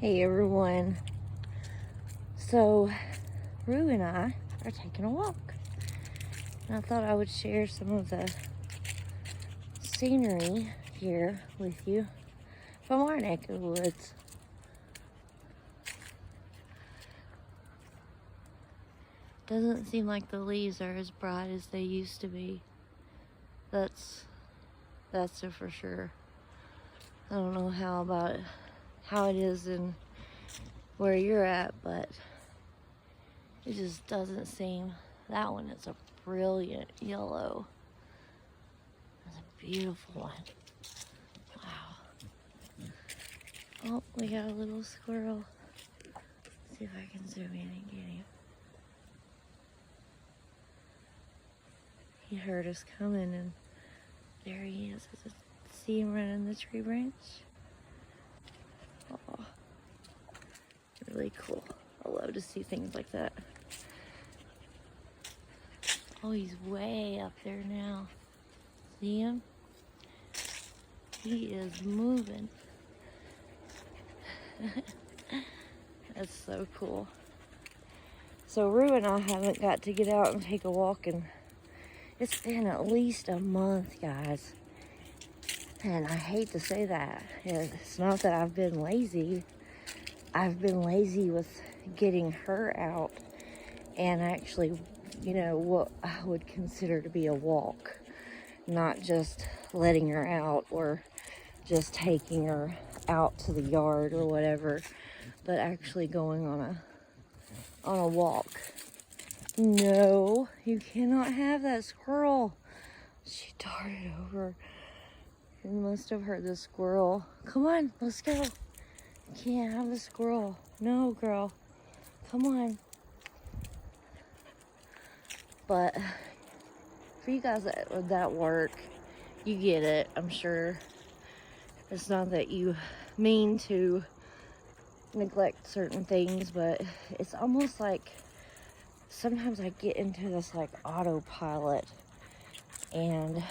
Hey everyone. So Rue and I are taking a walk. And I thought I would share some of the scenery here with you from our neck of the woods. Doesn't seem like the leaves are as bright as they used to be. That's it for sure. I don't know how it is in where you're at, but it just doesn't seem. That one is a brilliant yellow. That's a beautiful one. Wow. Oh, we got a little squirrel. Let's see if I can zoom in and get him. He heard us coming, and there he is. See him running the tree branch? Oh, really cool. I love to see things like that. Oh, he's way up there now. See him? He is moving. That's so cool. So Rue and I haven't got to get out and take a walk, and it's been at least a month, guys. And I hate to say that. It's not that I've been lazy. I've been lazy with getting her out and actually, what I would consider to be a walk. Not just letting her out or just taking her out to the yard or whatever, but actually going on a walk. No, you cannot have that squirrel. She darted over. You must have heard the squirrel. Come on, let's go. You can't have the squirrel. No, girl. Come on. But for you guys that work, you get it, I'm sure. It's not that you mean to neglect certain things, but it's almost like sometimes I get into this like autopilot, and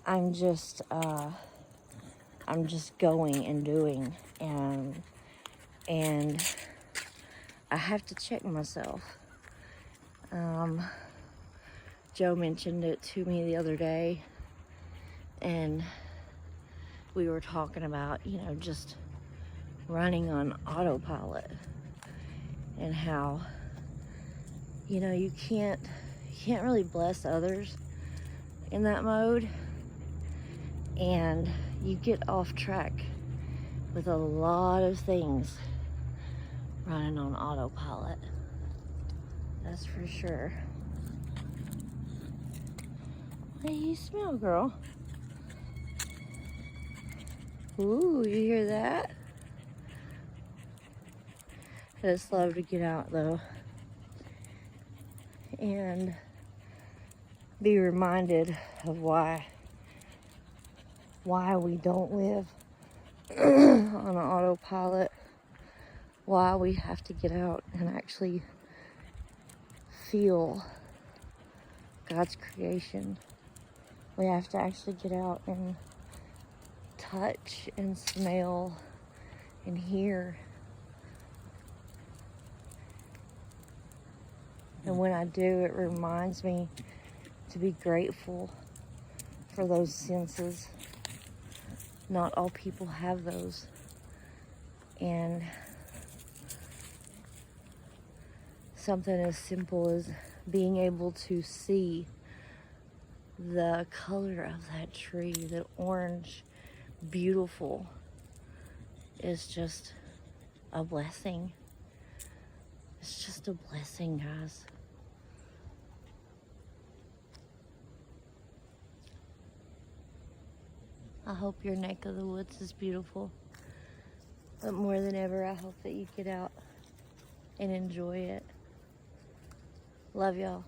I'm just going and doing, and I have to check myself. Joe mentioned it to me the other day, and we were talking about, just running on autopilot, and how, you can't really bless others in that mode, and you get off track with a lot of things running on autopilot. That's for sure. What do you smell, girl? Ooh, you hear that? I just love to get out though and be reminded of why we don't live on an autopilot, why we have to get out and actually feel God's creation. We have to actually get out and touch and smell and hear. And when I do, it reminds me to be grateful for those senses. Not all people have those. And something as simple as being able to see the color of that tree, the orange, beautiful, is just a blessing. It's just a blessing, guys. I hope your neck of the woods is beautiful. But more than ever, I hope that you get out and enjoy it. Love y'all.